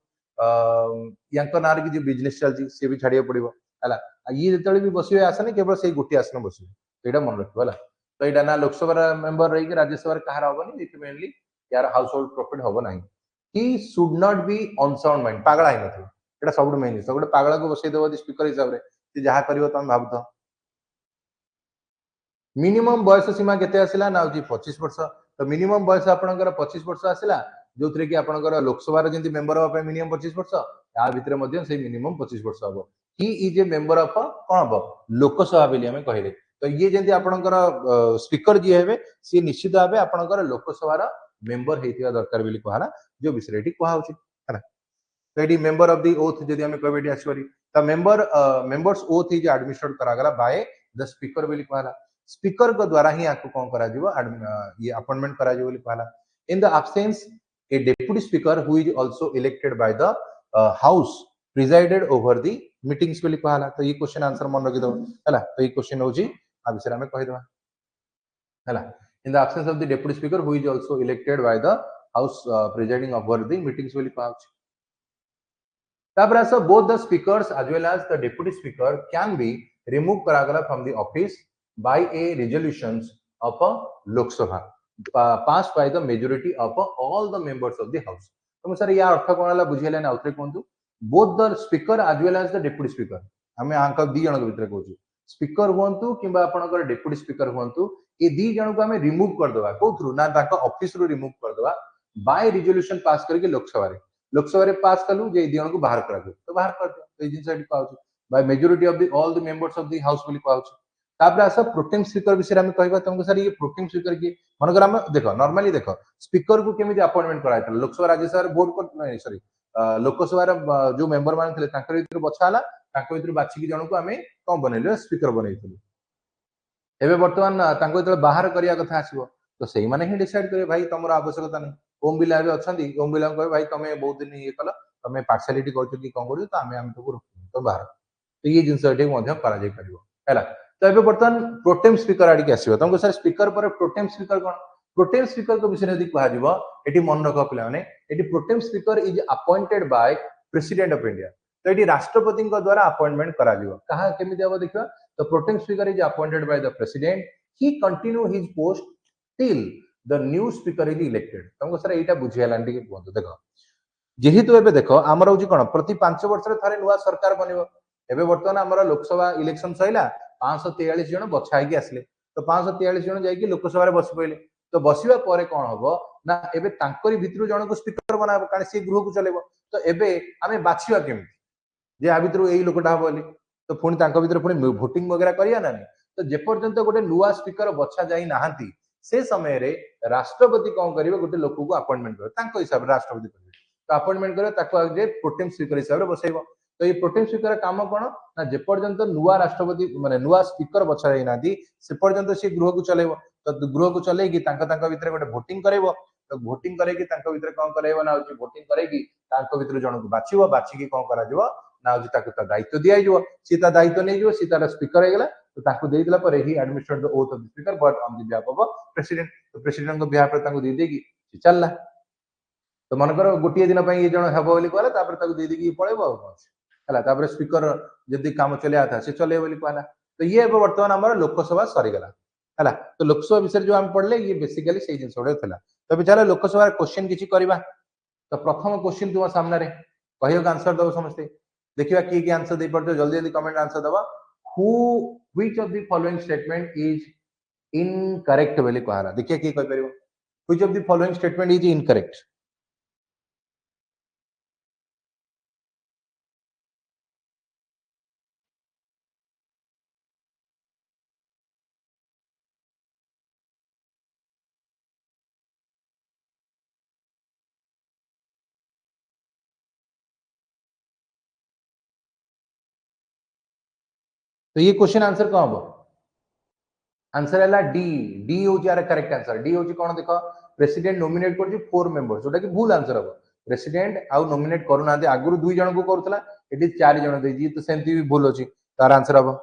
यांकर नार की जो बिजनेस चलची से भी छाडिया पड़िबो हला ये जेतले भी बसिबे आसने केवल सेही गुटी आसन बसिबे तो एटा मन रखबो हला तो एटा ना लोकसभा मेंबर रही कि राज्यसभा कहार हबनी इट मेनली यार हाउस होल्ड प्रॉफिट हबो नाही he should not be on sound mind पागला ही नथि एटा सब मेन जिनिस गोटे पागला को बसई देव स्पीकर हिसाब से जहाँ कर तुम भावुथ मिनिमम बयस सीमा केते आसिला ना होची 25 वर्ष तो मिनिमम बयस आपनकर 25 वर्ष आसिला जोथरे कि आपनकर लोकसभा रे जेंति मेंबर ऑफ मिनिमम 25 वर्ष या भितरे मध्ये से मिनिमम 25 वर्ष हबो he is a member of cone हबो लोकसभा बेली हमें कहले तो ये जेंति आपनकर स्पीकर जी हेबे सी निश्चित भाबे आपनकर लोकसभा रा मेंबर हेतिया दरकार बेली कहला जो विषय एटी कहा होची है मेंबर ऑफ द ओथ जदि हमें कहबे आसवरी the members oath is administrate करा गला बाय द स्पीकर बोली कहला स्पीकर को द्वारा ही आको कोन करा जिवो ये अपॉइंटमेंट करा जिवो बोली कहला in the absence A deputy speaker who is also elected by the house presided over the meetings बोली कहला तो ये क्वेश्चन आंसर मन रखि दो हला तो ये क्वेश्चन होजी आ विषय हमें कहि देबा हला in the absence of the deputy speaker who is also elected by the house presiding over the meetings बोली कहला तापर both the speakers as well as the deputy speaker can be removed karagala from the office by a resolutions of a Lok Sabha passed by the majority of all the members of the house तो सर या अर्थ कोन हला बुझियले ना उतरे कोंतु both the speaker as well as the deputy speaker हमें आंक दी जन के भीतर कहू स्पीकर हुंतु किबा आपनकर डेप्यूटी स्पीकर हुंतु ए दी जन को हमें रिमूव कर देबा कोथ्रु ना ताका ऑफिस रो रिमूव कर देबा बाय रिजोल्यूशन पास करके लोकसभा रे लोकसभा रे पास कलु जे दियन को बाहर करा तो बाहर कर दो ए जिंस एटी पाउछ by majority of the all the members of the house बोली पाउछ तापर आसा प्रोटेम स्पीकर विषय हम कहबा तुमको सर ये प्रोटेम स्पीकर की मनकर हम देखो नॉर्मली देखो स्पीकर को केमिति अपॉइंटमेंट करायता लोकसभा राज्यसभा वोट कर सॉरी लोकसभा रे जो मेंबर मान थे ताकर भीतर बछाला ताकर भीतर बाछि की जण को हमें कम बनेले स्पीकर बनेइथिलु एबे वर्तमान तांको जतले बाहर करिया कथा आसीबो तो सेही माने ही डिसाइड करे भाई तमर आवश्यकता नहीं ओम बिला भी अछंती ओम बिला को भाई तमे बहुत दिन ये कल तमे पार्शियलिटी करछ कि कोन करू तो आमे तो तो बाहर तो ये जिंस एटे मध्ये करा जाय परिबो हैला तो एबे वर्तमान प्रोटेम स्पीकर आडी के आसीबो तुमको सर स्पीकर पर प्रोटेम स्पीकर कोन प्रोटेम स्पीकर को विषय यदि कहा जिवो एटी मन रखो पिला माने एटी pro tem speaker is appointed by president of India तो एटी राष्ट्रपति को द्वारा अपॉइंटमेंट करा जिवो कहा केमि देबो देखिबा तो pro tem speaker is appointed by the president he continue his post till the new speaker is elected तुमको सर एटा बुझियाला के कोन देखो जेहेतु एबे देखो हमर होची कोन प्रति 5 वर्ष रे थारे नुवा सरकार बनिबो एबे वर्तमान हमर लोकसभा इलेक्शन सइला 543 जन बछाई के आसले तो 543 जन जाई कि लोकसभा रे बसि पइले तो बसिबा परे कोन हबो ना एबे तांकरी भितरु जन को स्पीकर बनाबो कारण से गृह को चलेबो तो एबे हमें बाछिबा केमि जे आ भितरु एई लोकटा हबोली तो पुणी तांको भितर पुणी वोटिंग वगैरह करिया ना तो जे पर्यंत गोटे नुवा स्पीकर बछा जाई नाहंती से समय रे राष्ट्रपति कौन करिवे गोटे लोक को अपॉइंटमेंट करे तांको हिसाब राष्ट्रपति करिवे तो अपॉइंटमेंट करे ताको आगे प्रोटेम स्पीकर हिसाब रे बसैबो तो ये प्रोटेम स्पीकर काम कोन ना जे पर्यंत नुवा राष्ट्रपति माने नुवा स्पीकर बछा जाई नादी से पर्यंत से गृह को चलेबो तो गृह को चले कि तांको भितर गोटे वोटिंग करैबो तो वोटिंग करे कि तांको भितर कोन करैबो ना होची वोटिंग करे कि तांको भितर जण को बाछिबो बाछि कि कोन करा जिवो ना होची ताको ता दायित्व दिया जिवो सीता दायित्व नै जिवो सीता स्पीकर हेगला तो ताको देई दिला पर he administrate the oath of the speaker but on the behalf of president तो प्रेसिडेंट को बिहाफ पर ताको दे देगी चलला तो मन कर गोटिए दिन पई ये जण हेबो बोली कहला तापर ताको दे देगी पळेबो हला तापर स्पीकर जदी काम चले आता से चले बोली कहला तो ये वर्तमान हमर लोकसभा सरी गला हला तो लोकसभा विषय जो हम पढ़ले ये बेसिकली सही जिंस ओडे थला तो चलो लोकसभा क्वेश्चन किछि करबा तो प्रथम क्वेश्चन तुम सामने रे कहियो आंसर दबो समझते देखिबा की आंसर दे पड़तो जल्दी जल्दी कमेंट आंसर दबा हु which of the following statement is incorrect बोली कहला देखिए की कहि परिबो which of the following statement is incorrect तो ये क्वेश्चन आंसर कौन हम आंसर है डी डी हो करेक्ट आंसर डी हो कौन देख प्रेसिडेंट नोमिनेट कर 4 मेंबर्स जोटा कि भूल आंसर हम प्रेसिडेंट आउ नोमिनेट करूना आगु 2 जन को करूला एटी 4 जन देजी तो सेमती भी भूल अछि तार आंसर हम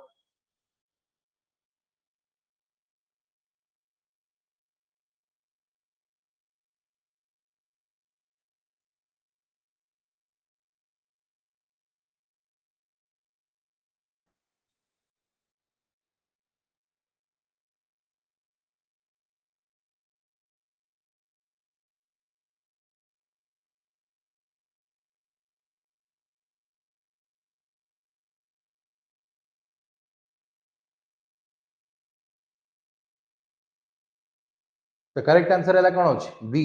तो करेक्ट आंसर है कौन अच्छे बी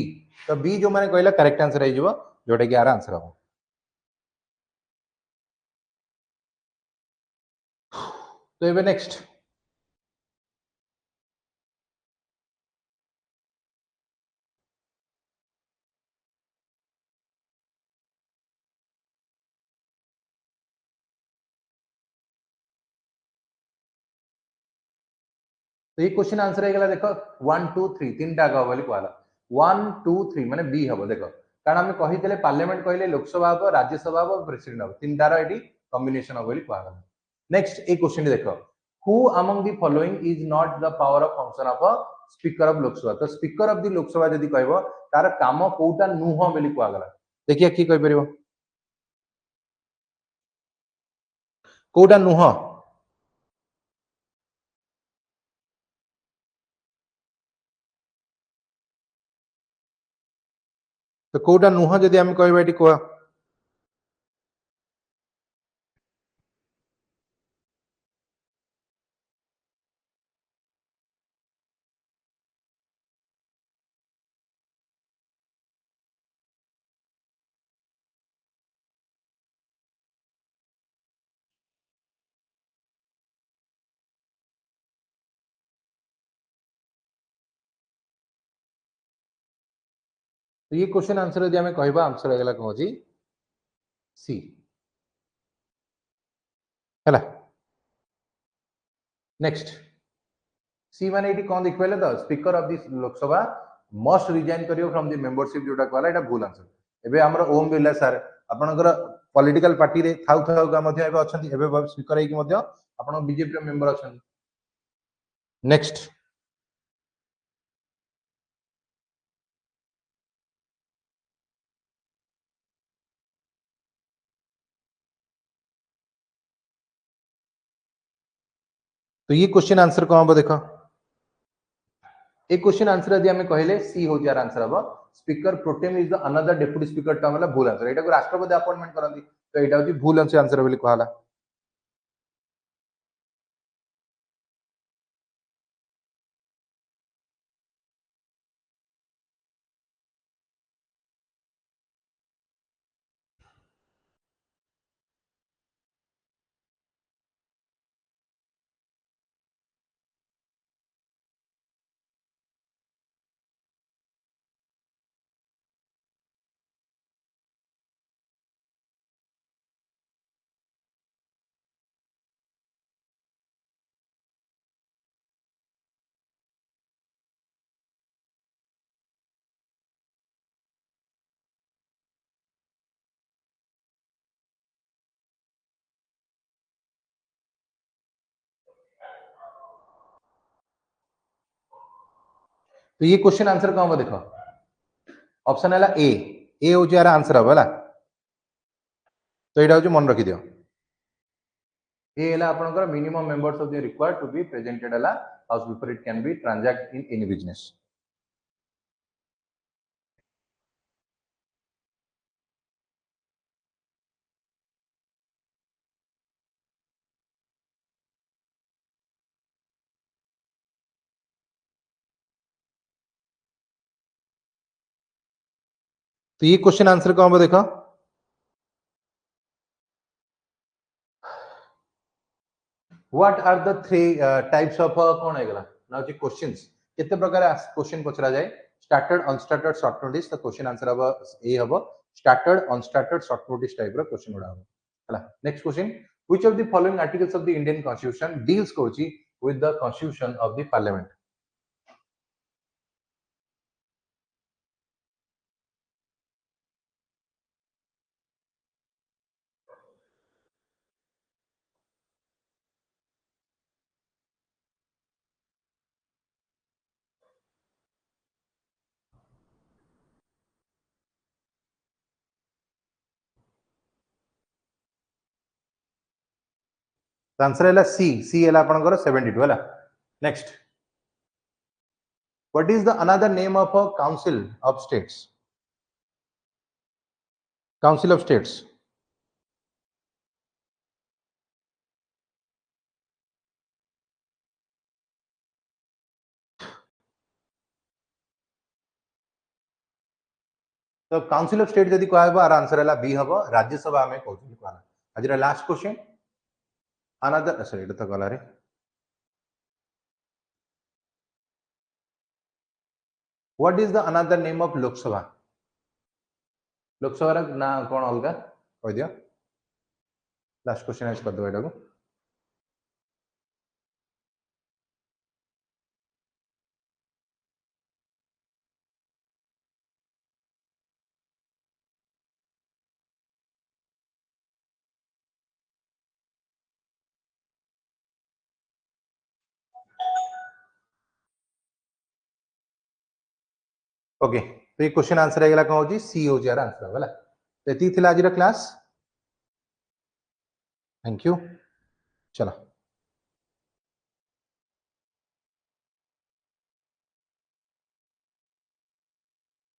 तो बी जो मैंने कहला करेक्ट आंसर हो जोटा कि यार आंसर हम तो ये नेक्स्ट तो ये क्वेश्चन आंसर है देख 1 2 3 तीन टाक हम कहला 1 2 3 माने बी हम देख कारण आम कही पार्लियामेंट कहले लोकसभा हम राज्यसभा हम प्रेसिडेंट हम तीन टार ये कम्बिनेशन हम कहला नेक्स्ट ए क्वेश्चन देख who among the following is not the power of function of speaker of Lok Sabha तो स्पीकर ऑफ द लोकसभा जदि कहबो तार काम कोटा नुह बोली कहला देखिए कि कहि परिबो कोटा नुह तो कोटा नुह जदि हम कहबा एटी कह तो ये क्वेश्चन आंसर यदि आम कहबा आंसर होगला कौन जी सी है नेक्स्ट सी माने ये कौन देख पारे तो speaker of this Lok Sabha must resign करियो फ्रॉम द मेंबरशिप जोटा कहला एटा भूल आंसर एबे हमर ओम बिरला सर आपनकर पॉलिटिकल पार्टी रे थाउ थाउ का मध्ये एबे अछंती एबे स्पीकर है कि मध्ये आपन बीजेपी रे मेंबर अछंती नेक्स्ट तो ये क्वेश्चन आंसर कौन हम देखो एक क्वेश्चन आंसर यदि हमें कहले सी हो यार आंसर हम speaker pro tem is the another deputy speaker term वाला भूल आंसर एटा को राष्ट्रपति अपॉइंटमेंट करंती तो एटा होची भूल आंसर बोली कहला तो ये क्वेश्चन आंसर कौन हम देखो ऑप्शन है ए हो यार आंसर हम तो एटा होची मन रखि दियो ए है आपनकर minimum members of the required to be presented है house before it can be transact in any business तो ये क्वेश्चन आंसर कौन हम देखो what are the three types of कौन है गला ना जी क्वेश्चंस कितने प्रकार क्वेश्चन पचरा जाए स्टार्टेड अनस्टार्टेड शॉर्ट नोटिस तो क्वेश्चन आंसर हम ए हम स्टार्टेड अनस्टार्टेड शॉर्ट नोटिस टाइप रो क्वेश्चन उडा हम हला next question Which of the following articles of the Indian Constitution deals kochi with the constitution of the parliament? The answer है C. C है आपनकर 72 है. Next. What is the another name of a council of states? Council of states. तो काउंसिल ऑफ स्टेट जदि कहबो आर आंसर है बी हबो राज्यसभा में कहउछन कहना. आज लास्ट क्वेश्चन अनदर सॉरी एटा तो गला रे. What is the another name of Lok Sabha? Lok Sabha रा ना कोन अलगा कह दियो. लास्ट क्वेश्चन आज कर दो एटा को. ओके तो ये क्वेश्चन आंसर है कौन होची सी हो यार आंसर होला. तो एती थिला आज क्लास. Thank you. चलो.